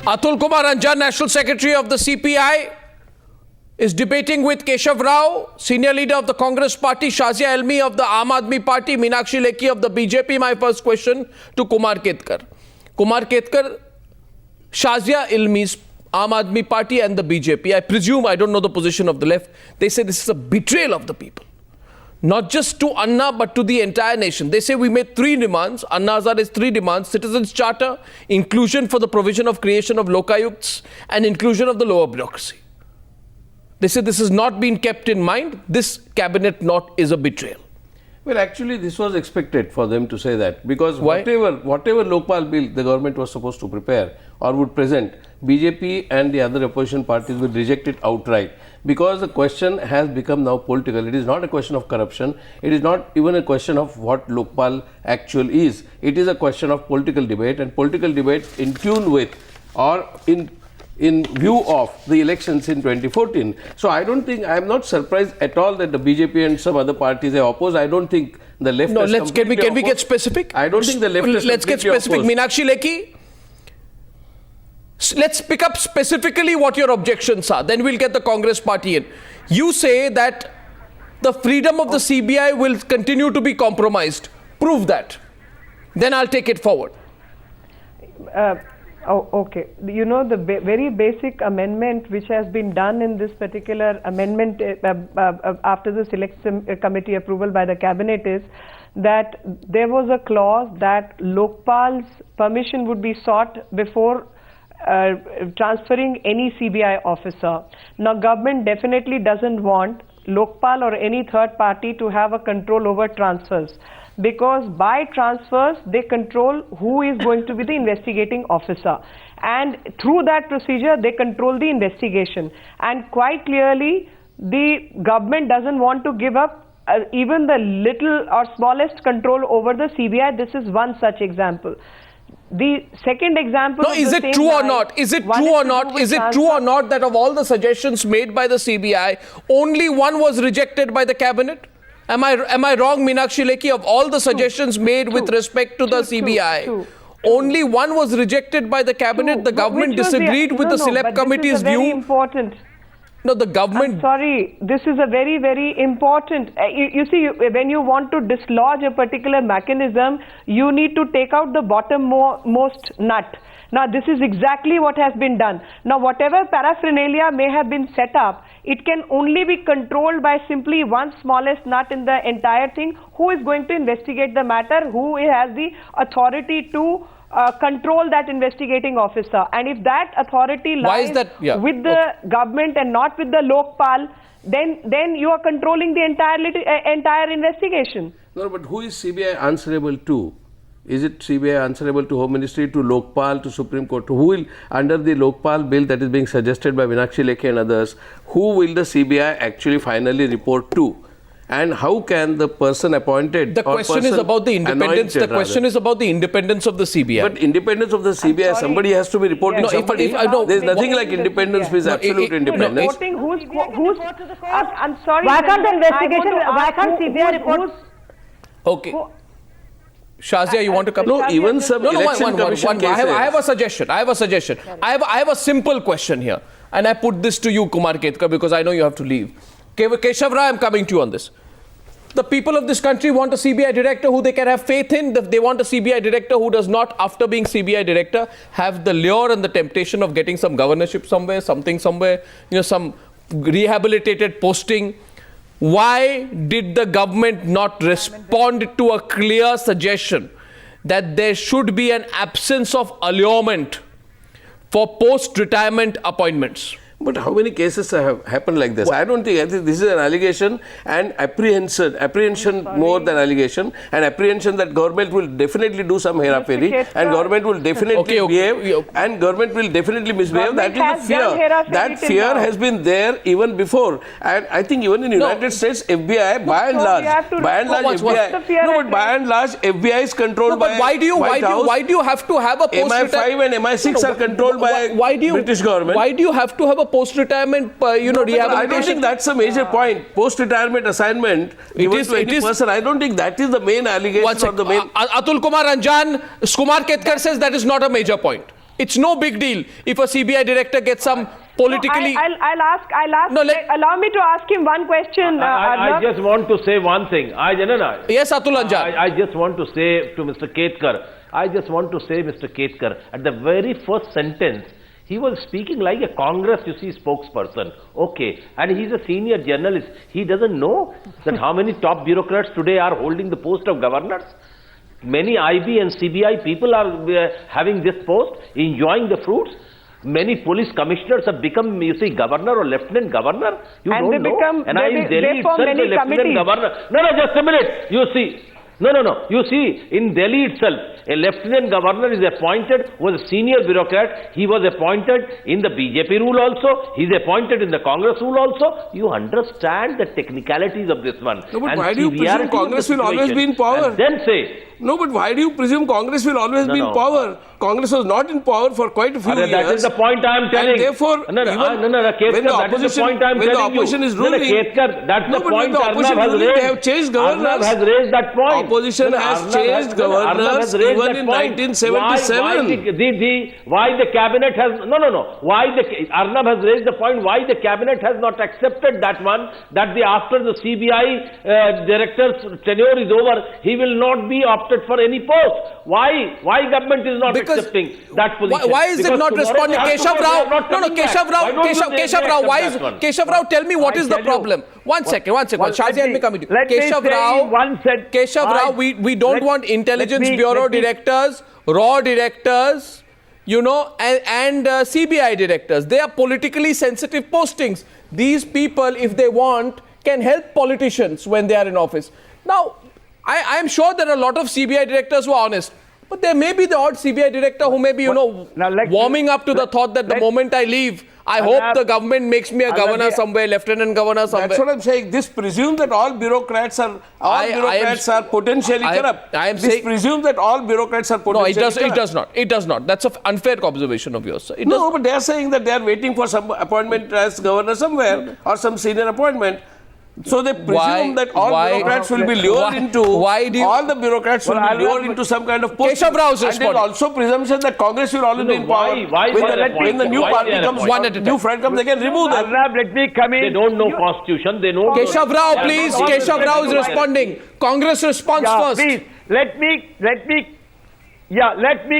Atul Kumar Ranjan, National Secretary of the CPI, is debating with Keshav Rao, Senior Leader of the Congress Party, Shazia Elmi of the Aam Aadmi Party, Meenakshi Lekhi of the BJP. My first question to Kumar Ketkar. Kumar Ketkar, Shazia Elmi's Aam Aadmi Party and the BJP, I presume, I don't know the position of the left, they say this is a betrayal of the people. Not just to Anna, but to the entire nation. They say we made 3 demands. Anna Hazare's 3 demands: Citizens Charter, inclusion for the provision of creation of Lokayukts, and inclusion of the lower bureaucracy. They say this has not been kept in mind. This cabinet knot is a betrayal. Well, actually, this was expected for them to say that, because Why? whatever Lokpal Bill the government was supposed to prepare or would present, BJP and the other opposition parties will reject it outright, because the question has become now political. It is not a question of corruption. It is not even a question of what Lokpal actual is. It is a question of political debate, and political debate in tune with or in view of the elections in 2014. So I don't think, I am not surprised at all that the BJP and some other parties are opposed. I don't think the left is can we get specific? I don't think the left is Let's get specific. Opposed. Meenakshi Lekhi, let's pick up specifically what your objections are. Then we'll get the Congress party in. You say that the freedom of the CBI will continue to be compromised. Prove that. Then I'll take it forward. Okay. You know, the very basic amendment which has been done in this particular amendment after the Select Committee approval by the Cabinet is that there was a clause that Lokpal's permission would be sought before transferring any CBI officer. Now, government definitely doesn't want Lokpal or any third party to have a control over transfers, because by transfers they control who is going to be the investigating officer, and through that procedure they control the investigation. And quite clearly the government doesn't want to give up even the little or smallest control over the CBI. This is one such example. The second example. No, is it true or not? Is it true or not? Is it true or not that of all the suggestions made by the CBI, only one was rejected by the cabinet? Am I wrong, Meenakshi Lekhi? Of all the suggestions made with respect to the CBI, only one was rejected by the cabinet. The government disagreed with the Select Committee's view. Very important. No, the government. I'm sorry, this is a very, very important. You see, when you want to dislodge a particular mechanism, you need to take out the bottommost nut. Now, this is exactly what has been done. Now, whatever paraphernalia may have been set up, it can only be controlled by simply one smallest nut in the entire thing. Who is going to investigate the matter? Who has the authority to control that investigating officer? And if that authority lies with the government and not with the Lokpal, then you are controlling the entire investigation. No, but who is CBI answerable to? Is it CBI answerable to Home Ministry, to Lokpal, to Supreme Court? Who will, under the Lokpal bill that is being suggested by Meenakshi Lekhi and others, who will the CBI actually finally report to? And how can the person appointed? The question is about the independence. The question is about the independence of the CBI. But independence of the CBI, somebody has to be reporting somebody. There's nothing like independence with absolute independence. I'm sorry. Why can't the investigation? Why can't CBI report? Okay. Shazia, you want to come? No, even some election commission cases. I have a suggestion. I have a simple question here. And I put this to you, Kumar Ketkar, because I know you have to leave. Keshav Rao, I'm coming to you on this. The people of this country want a CBI director who they can have faith in. They want a CBI director who does not, after being CBI director, have the lure and the temptation of getting some governorship somewhere, some rehabilitated posting. Why did the government not respond to a clear suggestion that there should be an absence of allurement for post-retirement appointments? But how many cases have happened like this? I think this is an allegation and apprehension more than allegation, and apprehension that government will definitely do some hera-pheri and government will definitely behave and government will definitely misbehave. That is the fear. That fear has been there even before, and I think even in United States, FBI by and large FBI is controlled by why do you have to have a MI5 and MI6 are controlled by British government? Why do you have to have a post-retirement, rehabilitation? I don't think that's a major point. Post-retirement assignment given to any person. I don't think that is the main allegation or the main. Atul Kumar Ranjan, Kumar Ketkar says that is not a major point. It's no big deal if a CBI director gets some politically... No, I'll ask. No, allow me to ask him one question. I Arnab. just want to say one thing. Janana, Yes, Atul Anjan. I just want to say to Mr. Ketkar, Mr. Ketkar, at the very first sentence, he was speaking like a Congress, spokesperson. Okay, and he's a senior journalist. He doesn't know that how many top bureaucrats today are holding the post of governors. Many IB and CBI people are having this post, enjoying the fruits. Many police commissioners have become, governor or lieutenant governor. You And don't they know. become- And they- in they Delhi form itself, many a lieutenant committees. governor. No, just a minute. You see. No. You see, in Delhi itself, a lieutenant governor is appointed, was a senior bureaucrat. He was appointed in the BJP rule also. He's appointed in the Congress rule also. You understand the technicalities of this one. No, but and why do you presume severity of the Congress will always situation. be in power? And then say, No, but why do you presume Congress will always be in no. power? Congress was not in power for quite a few years. that is the point I am telling. And therefore, no, Ketkar, when the that is the point I am when the telling you. opposition is No, ruling, Ketkar, that's no, the but when point the opposition Arnab has is ruling, raised. they have changed governors. Arnab has raised that point. Opposition has changed governors even in 1977. Why the cabinet has Arnab has raised the point why the cabinet has not accepted that one, that after the CBI director's tenure is over, he will not be opted for any post. Why government is not accepting that position? Why is it not responding? Keshav Rao, Keshav Rao, why is Keshav Rao? Tell me what is the problem. One second. Shazia, let me come to you. Keshav Rao, we don't want intelligence bureau directors, raw directors, and CBI directors. They are politically sensitive postings. These people, if they want, can help politicians when they are in office. Now, I am sure there are a lot of CBI directors who are honest. But there may be the odd CBI director who may be, warming up to the thought that the moment I leave, I hope the government makes me a governor somewhere, lieutenant governor somewhere. That's what I'm saying. This presumes that all bureaucrats are potentially corrupt. This presumes that all bureaucrats are potentially corrupt. No, it does not. That's an unfair observation of yours, sir. But they are saying that they are waiting for some appointment as governor somewhere or some senior appointment. So they presume that all bureaucrats will be lured into some kind of post. Keshav Rao is and there is also presumption that Congress will always be in power. When the new party comes, new front comes, they can remove them. Arnab, let me come in. They don't know constitution. They know. Keshav Rao, please. Keshav Rao is responding. Congress response first. Please, let me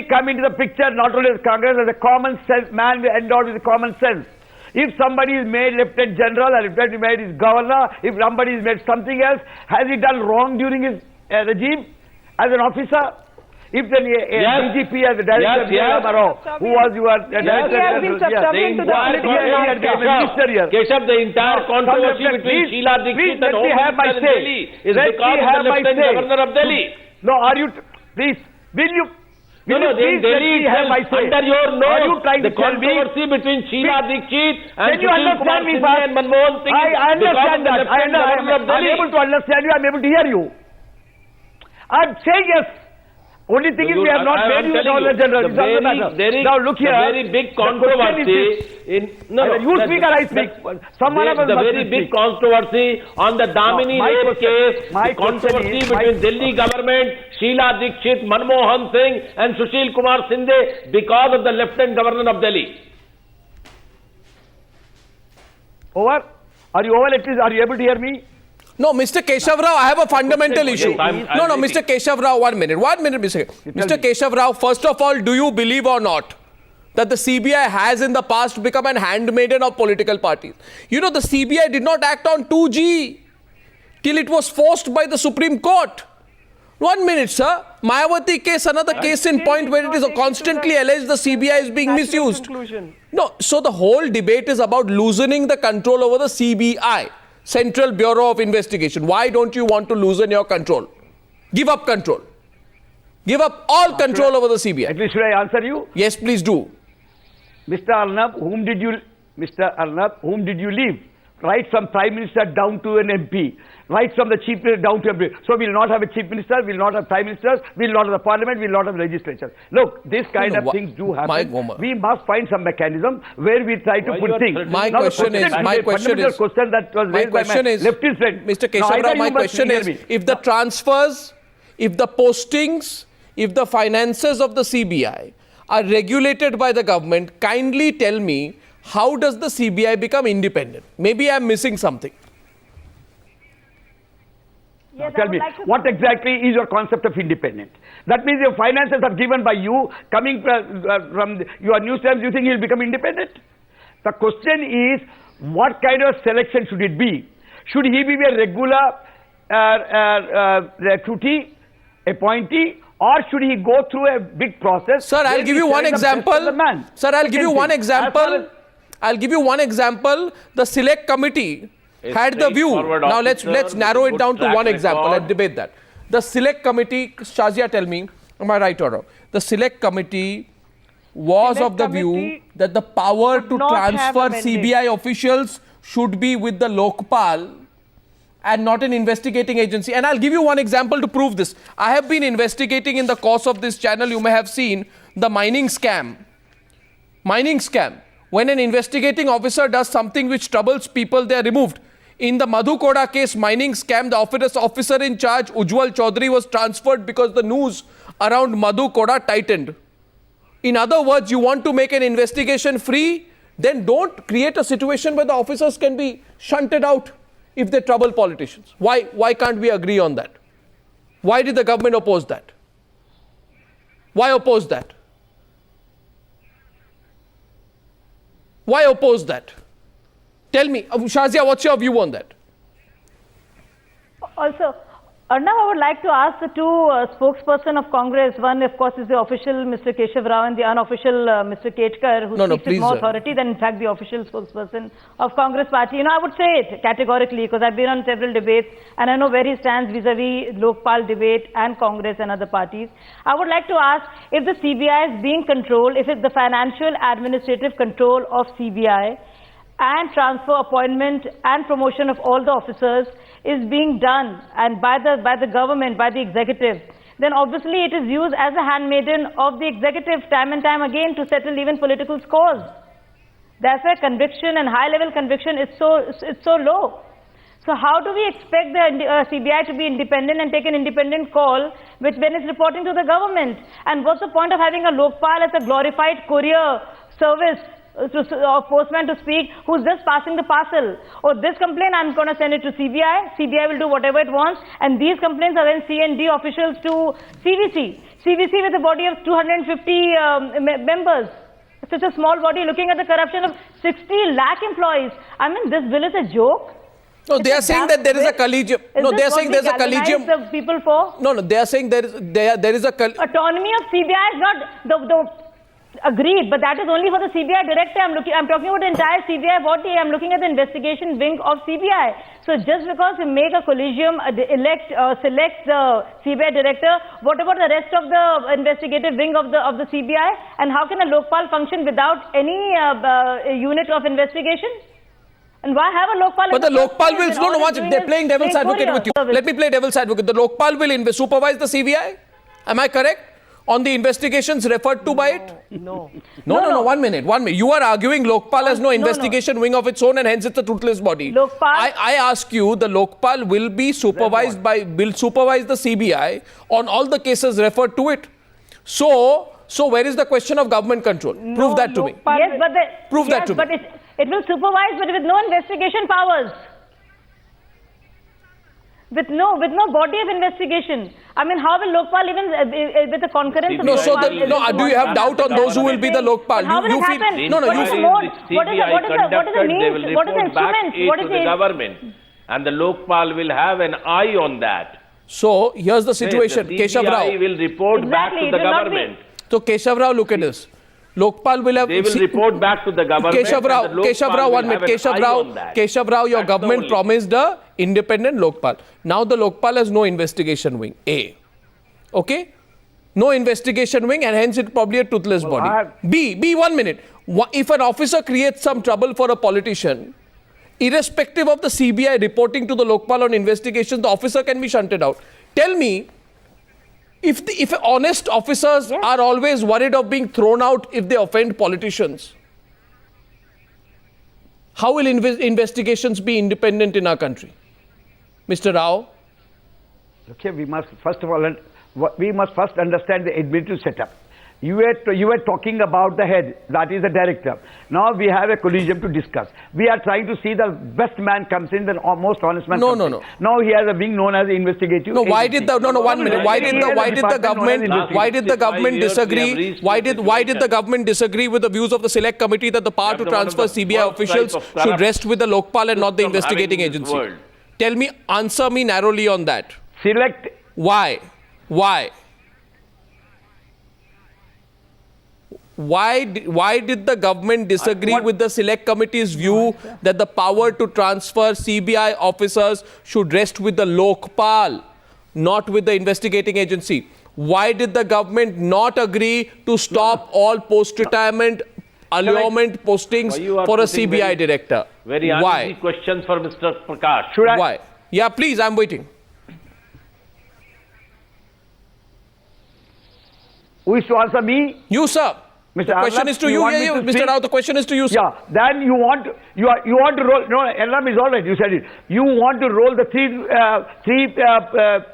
come into the picture, not only as Congress, as a common sense man endowed with common sense. If somebody is made Lieutenant General or if somebody is made Governor, if somebody is made something else, has he done wrong during his regime as an officer? If the DGP as the director who was your director, he has been subservient to the minister here. Keshav, the entire controversy between Sheila Dixit and Home Minister in Delhi is because of the Lieutenant Governor of Delhi. No, are you, please, will you? In Delhi itself, under your nose, the controversy between Sheila Dixit and Sushil Kumar Sindhe and Manmohan Singh. I understand that. I am able to understand you. I am able to hear you. I am saying yes. Only thing is we have not made you the Governor General. Now look here. The very big controversy you speak or I speak. Someone else the very big controversy on the Damini rape case, the controversy between Delhi government, Sheila Dixit, Manmohan Singh and Sushil Kumar Sindhe because of the Lieutenant Governor of Delhi. Over? Are you over at least? Are you able to hear me? No, Mr. Keshav Rao, I have a fundamental issue. No, Mr. Keshav Rao, 1 minute, Mr. Keshav Rao, first of all, do you believe or not that the CBI has in the past become an handmaiden of political parties? The CBI did not act on 2G till it was forced by the Supreme Court. 1 minute, sir. Mayawati case, another case in point where it is constantly alleged the CBI is being misused. No, so the whole debate is about loosening the control over the CBI. Central Bureau of Investigation. Why don't you want to loosen your control? Give up control. Give up all control over the CBI. At least should I answer you? Yes, please do. Mr. Arnab, whom did you leave? Right from Prime Minister down to an MP. Right from the Chief Minister down to MP. So we will not have a Chief Minister, we will not have Prime Ministers, we will not have the Parliament, we will not have legislature. Look, this kind of things do happen. We must find some mechanism where we try to put things. My question is, that was raised by my leftist friend. Mr. Keshav Rao, my question is, if the transfers, if the postings, if the finances of the CBI are regulated by the government, kindly tell me, how does the CBI become independent? Maybe I'm missing something. Yes, I Tell would me, like to- what exactly is your concept of independent? That means your finances are given by you, coming from your news times, you think he will become independent? The question is, what kind of selection should it be? Should he be a regular recruitee, appointee, or should he go through a big process? Sir, I'll where give we you one select the best example. of the man? Sir, I'll give you Second one thing, as far example. as- I'll give you one example. The select committee A had the view. straightforward Now let's officer narrow with it down good to one track example record. and debate that. The select committee, Shazia, tell me, am I right or wrong? The select committee was Select of the view committee that the power to not have transfer amended. CBI officials should be with the Lokpal and not an investigating agency. And I'll give you one example to prove this. I have been investigating in the course of this channel, you may have seen the mining scam. Mining scam. When an investigating officer does something which troubles people, they are removed. In the Madhu Koda case mining scam, the officer in charge, Ujjwal Chaudhary, was transferred because the news around Madhu Koda tightened. In other words, you want to make an investigation free, then don't create a situation where the officers can be shunted out if they trouble politicians. Why can't we agree on that? Why did the government oppose that? Why oppose that? Why oppose that? Tell me, Shazia, what's your view on that? Also, Arnav, I would like to ask the two spokesperson of Congress. One, of course, is the official Mr. Keshav Rao and the unofficial Mr. Ketkar, who speaks with more authority than, in fact, the official spokesperson of Congress party. You know, I would say it categorically because I've been on several debates and I know where he stands vis-a-vis Lokpal debate and Congress and other parties. I would like to ask if the CBI is being controlled, if it's the financial administrative control of CBI and transfer, appointment and promotion of all the officers is being done and by the government, by the executive, then obviously it is used as a handmaiden of the executive time and time again to settle even political scores. That's why conviction and high-level conviction is so low. So how do we expect the CBI to be independent and take an independent call when it's reporting to the government? And what's the point of having a Lokpal as a glorified courier service or postman to speak, who's just passing the parcel? Or this complaint, I'm going to send it to CBI. CBI will do whatever it wants. And these complaints are then C&D officials to CVC. CVC with a body of 250 members. It's such a small body looking at the corruption of 60 lakh employees. I mean, this bill is a joke. No, they are saying that there is a collegium. No, they are saying there is a collegium. The people for? No, they are saying there is a autonomy of CBI is not agreed, but that is only for the CBI director. I'm talking about the entire CBI body. I'm looking at the investigation wing of CBI. So just because you make a collegium, select the CBI director, what about the rest of the investigative wing of the CBI? And how can a Lokpal function without any unit of investigation? And why have a Lokpal? But the Lokpal will, watch, they're playing devil's advocate with you. Let me play devil's advocate. The Lokpal will supervise the CBI? Am I correct? On the investigations referred to by it? No. No, 1 minute. You are arguing Lokpal has no investigation wing of its own and hence it's a toothless body. Lokpal, I ask you, the Lokpal will be supervised will supervise the CBI on all the cases referred to it. So where is the question of government control? Prove that to me. Yes, but prove that to me. But it will supervise, but with no investigation powers. With no body of investigation. I mean, how will Lokpal even with the concurrence of Lokpal? Do you have doubt on those who will be the Lokpal? How will it happen? What is the means? What is the instrument? What is the government? And the Lokpal will have an eye on that. So here's the situation. Keshav Rao will report back to the government. So Keshav Rao, look at this. Lokpal will have. They will report back to the government. Keshav Rao, 1 minute. Keshav Rao, your government promised a independent Lokpal. Now the Lokpal has no investigation wing. A. Okay? No investigation wing and hence it's probably a toothless body. B, 1 minute. If an officer creates some trouble for a politician, irrespective of the CBI reporting to the Lokpal on investigations, the officer can be shunted out. Tell me, if honest officers are always worried of being thrown out if they offend politicians, how will investigations be independent in our country? Mr. Rao? Okay, we must first understand the administrative setup. You were talking about the head, that is the director. Now we have a collegium to discuss. We are trying to see the best man comes in, the most honest man comes in. No. Now he has a being known as investigative. No, why did the 1 minute? Why did the government disagree? Why did the government disagree with the views of the select committee that the power to transfer CBI officials should rest with the Lokpal and not the investigating agency? Tell me, answer me narrowly on that. Select. Why? Why did the government disagree with the select committee's view that the power to transfer CBI officers should rest with the Lokpal, not with the investigating agency? Why did the government not agree to stop all post-retirement allurement postings for a CBI director? Very easy questions for Mr. Prakash. Why? Yeah, please, I'm waiting. Who is to answer me? You, sir. Mr. The question is to you. Mr. Rao, the question is to you, sir. Yeah, then you want to roll. No, Elam is all right. You said it. You want to roll the three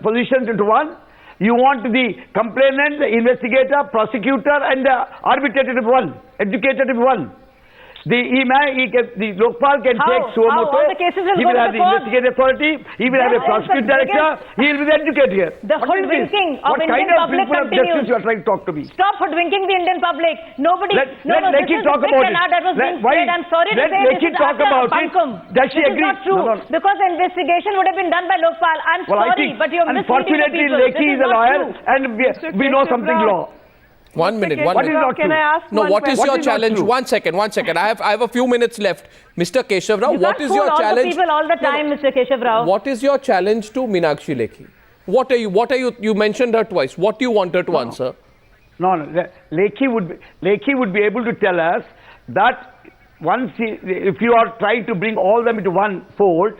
positions into one. You want the complainant, the investigator, prosecutor, and the arbitrator to one, educator to one. The Lokpal can take Suomoto. He will have the investigative authority. He will have a prosecuting director. He will be the educator. The hoodwinking of Indian public continues. You are trying to talk to me. Stop hoodwinking the Indian public. Nobody. Let Lekhi talk about it. That was being said. I'm sorry to say this is talk about it. Does she agree? Not true. No. Because the investigation would have been done by Lokpal. I'm sorry, but you're misleading the people. Lekhi is a lawyer, and we know something law. 1 minute. What is not true? Can I ask what is your challenge? 1 second. I have a few minutes left. Mr. Keshav Rao, what is your challenge? You can't fool all the people all the time, Mr. Keshav Rao. What is your challenge to Meenakshi Lekhi? What are you? You mentioned her twice. What do you want her to answer? No. Lekhi would be able to tell us that if you are trying to bring all them into one fold,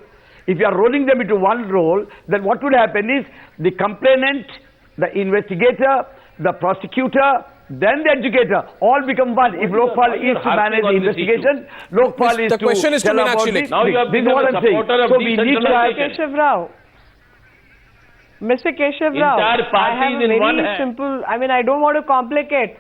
if you are rolling them into one roll, then what would happen is the complainant, the investigator, the prosecutor, then the educator, all become one. If Lokpal is to manage the investigation, Lokpal is to... The question is to Meenakshi Lekhi. Now you have become a supporter of decentralization. Mr. Keshav Rao, I have a very simple... I don't want to complicate.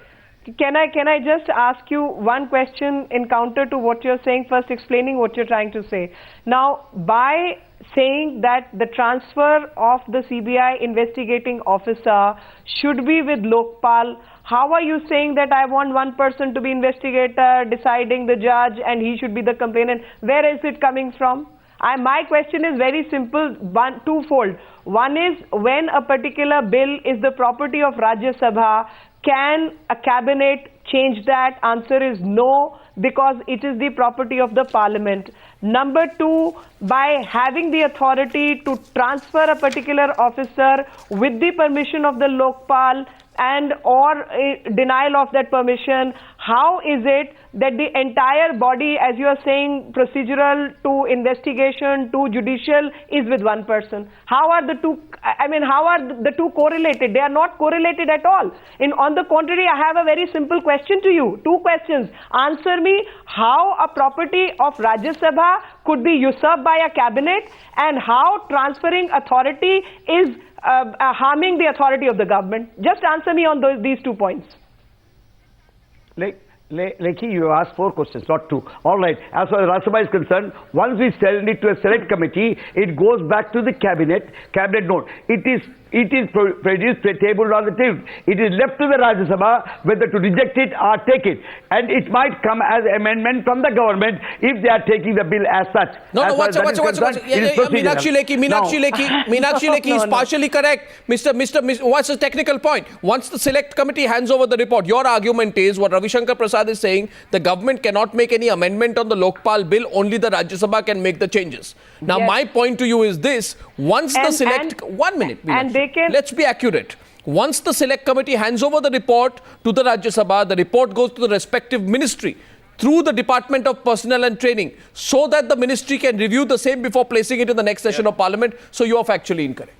Can I just ask you one question in counter to what you're saying, first explaining what you're trying to say. Now, by saying that the transfer of the CBI investigating officer should be with Lokpal, how are you saying that I want one person to be investigator, deciding the judge, and he should be the complainant? Where is it coming from? My question is very simple, twofold. One is, when a particular bill is the property of Rajya Sabha, can a cabinet change that? Answer is no, because it is the property of the parliament. Number two, by having the authority to transfer a particular officer with the permission of the Lokpal and or denial of that permission, how is it that the entire body, as you are saying, procedural to investigation to judicial, is with one person? How are the two? How are the two correlated? They are not correlated at all. On the contrary, I have a very simple question to you. Two questions. Answer me how a property of Rajya Sabha could be usurped by a cabinet, and how transferring authority is harming the authority of the government. Just answer me on these 2 points. Lekhi, you asked 4 questions, not 2. All right. As far as Rajya Sabha is concerned, once we send it to a select committee, it goes back to the cabinet. Cabinet note. It is produced, tabled on the table. It is left to the Rajya Sabha whether to reject it or take it. And it might come as amendment from the government if they are taking the bill as such. Watch. Meenakshi Lekhi is partially correct. Mr. What's the technical point? Once the select committee hands over the report, your argument is what Ravi Shankar Prasad is saying, the government cannot make any amendment on the Lokpal bill, only the Rajya Sabha can make the changes. Now, my point to you is this, once the select... 1 minute, let's be accurate. Once the select committee hands over the report to the Rajya Sabha, the report goes to the respective ministry through the Department of Personnel and Training, so that the ministry can review the same before placing it in the next session of Parliament. So you are factually incorrect.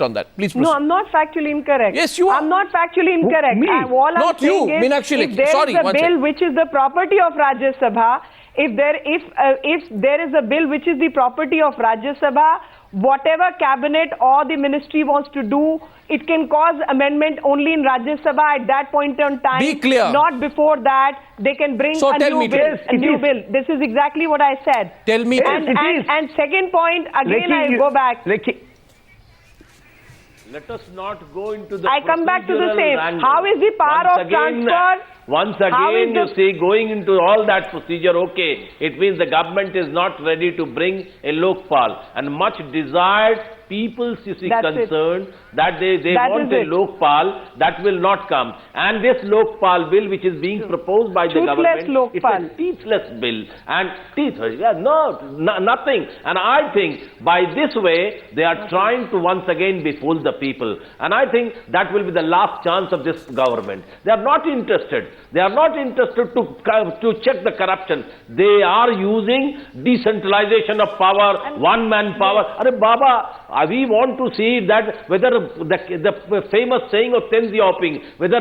On that. Please proceed. No, I'm not factually incorrect. Yes, you are. I'm not factually incorrect. Not you, Meenakshi Lekhi. If there is a bill which is the property of Rajya Sabha, if there is a bill which is the property of Rajya Sabha, whatever cabinet or the ministry wants to do, it can cause amendment only in Rajya Sabha at that point in time. Be clear. Not before that. They can bring So a tell new me, bill. A new bill. This is exactly what I said. Tell me. And second point, again I go back. Let us not go into the I come back to the procedural same. angle. How is the power of transfer? Once How is again, you the- see, going into all that procedure, okay, it means the government is not ready to bring a Lokpal, and much desired people's, you see, That's it. concern that they That want is a it. Lokpal, that will not come. And this Lokpal bill, which is being proposed by the Toothless government, Lokpal. it's a teethless bill. And nothing. And I think by this way, they are trying to once again befool the people. And I think that will be the last chance of this government. They are not interested. They are not interested to check the corruption. They are using decentralization of power, one-man power. Are Baba, we want to see that whether the famous saying of Tenzi Hopping, whether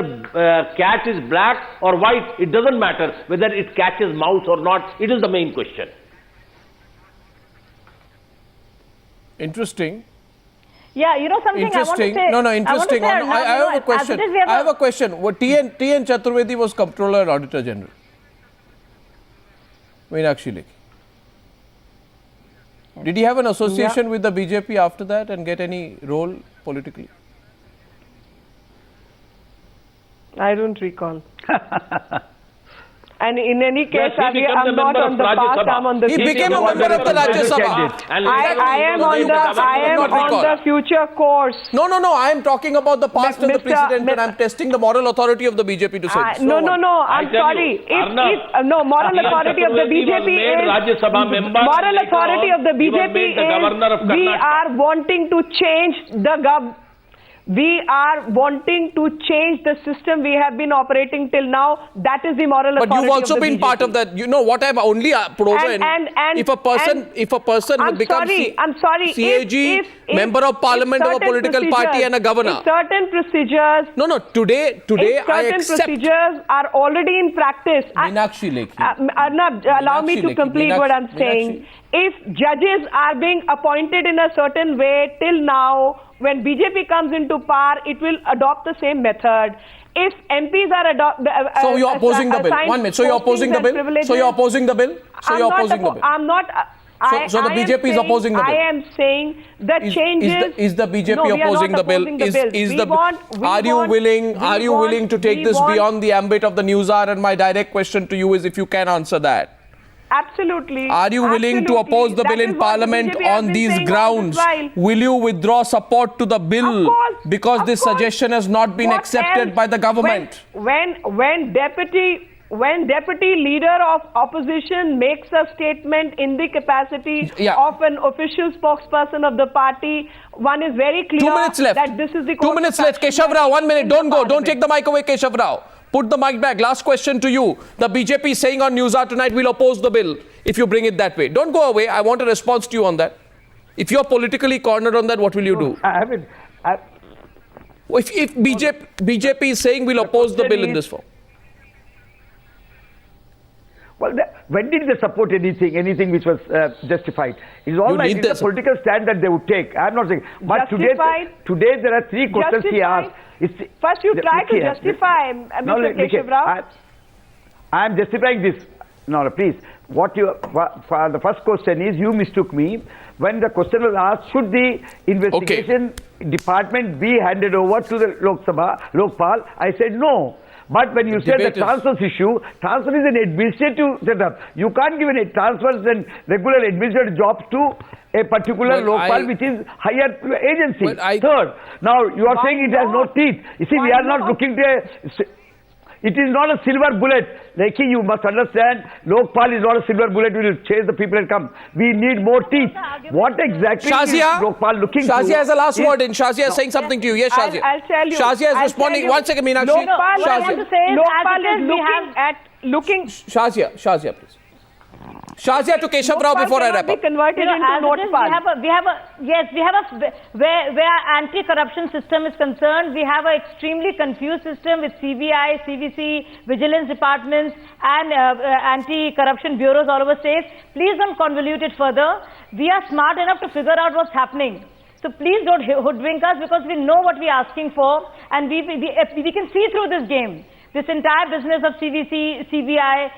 cat is black or white, it doesn't matter. Whether it catches mouse or not, it is the main question. Interesting. Yeah, you know something I want to Interesting. say. No, interesting. I I have a question. I have a question. What T.N. Chaturvedi was Comptroller and Auditor General. Meenakshi Lekhi. Did he have an association with the BJP after that and get any role politically? I don't recall. And in any case, Yes, he became I'm the not member on of the Rajya past, Sabha. I'm on the He future. became a member of the Rajya Sabha. And I am on the future course. No. I am talking about the past and the Mr. precedent, and I am testing the moral authority of the BJP to say this. No, I'm tell sorry. you, Arnab, No, moral T.N. authority of the Chaturvedi was BJP made is Rajya Sabha member, moral and later authority on of the he was BJP made the governor of is we Karnataka. are wanting to change the We are wanting to change the system we have been operating till now. That is the moral But authority you've also of the been BJP. part of that. You know what I've only proven. And if a person I'm becomes sorry. CAG, If member of parliament of a certain political party and a governor. if certain procedures. No. Today If I certain accept. procedures are already in practice. Meenakshi Lekhi. Arnab, allow me Meenakshi to Lekhi. complete what I'm saying. If judges are being appointed in a certain way till now, when BJP comes into power, it will adopt the same method. If MPs are So you're opposing the bill. 1 minute. So you're opposing the bill. So you're opposing the bill. So you're opposing the bill. I'm not. So the BJP is opposing the bill. I am saying the changes. Is the BJP No, we are opposing not the bill? opposing Are you willing to take this beyond the ambit of the news hour? And my direct question to you is if you can answer that. Absolutely. Are you willing to oppose the bill in Parliament on these grounds? Will you withdraw support to the bill because this suggestion has not been accepted by the government? When deputy leader of opposition makes a statement in the capacity of an official spokesperson of the party, one is very clear 2 minutes left. that this is the 2 minutes left. Keshav Rao, 1 minute. Don't go. Don't take the mic away, Keshav Rao. Put the mic back. Last question to you. The BJP is saying on News Hour tonight we'll oppose the bill if you bring it that way. Don't go away. I want a response to you on that. If you're politically cornered on that, what will you do? If BJP is saying we'll oppose the bill in this form. Well, when did they support anything which was justified? It's all right. It's a political stand that they would take. I'm not saying. But today there are 3 questions he asked. First you try to justify, Mr. Keshav Rao. I am justifying this. No, please. The first question is, you mistook me. When the question was asked, should the investigation department be handed over to the Lokpal, I said no. But when you said the transfers issue, transfer is an administrative setup. You can't give any transfers and regular administrative jobs to a particular Lokpal which is higher agency. Third, now you are saying it has no teeth. You see, we are not looking to it is not a silver bullet. Lekhi, you must understand, Lokpal is not a silver bullet which will chase the people and come. We need more teeth. What exactly is Lokpal looking to? Shazia has a last word in. Shazia is saying something to you. Yes, Shazia. I'll tell you. Shazia is responding. 1 second, Meenakshi. What I want to say is, looking. Shazia, please. Shazia to Keshav Rao before I wrap up. Converted into Notepad. We have a where anti-corruption system is concerned, we have an extremely confused system with CBI, CVC, vigilance departments and anti-corruption bureaus all over states. Please don't convolute it further. We are smart enough to figure out what's happening. So please don't hoodwink us, because we know what we are asking for, and we can see through this game. This entire business of CVC, CBI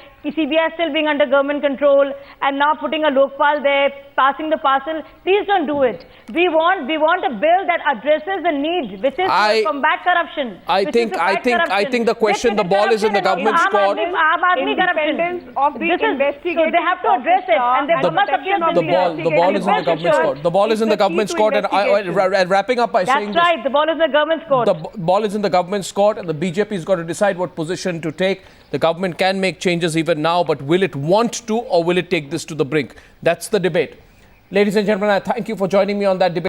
still being under government control, and now putting a Lokpal there, passing the parcel. Please don't do it. We want a bill that addresses the need, which is to combat corruption. I think the question, the ball is in the government's court. Independence of the investigative so they have to address it, and they must the ball is in the government's court. The ball is in the government's court, and wrapping up by saying that's right. The ball is in the government's court. The ball is in the government's court, and the BJP's got to decide what position to take. The government can make changes even now, but will it want to, or will it take this to the brink? That's the debate. Ladies and gentlemen, I thank you for joining me on that debate.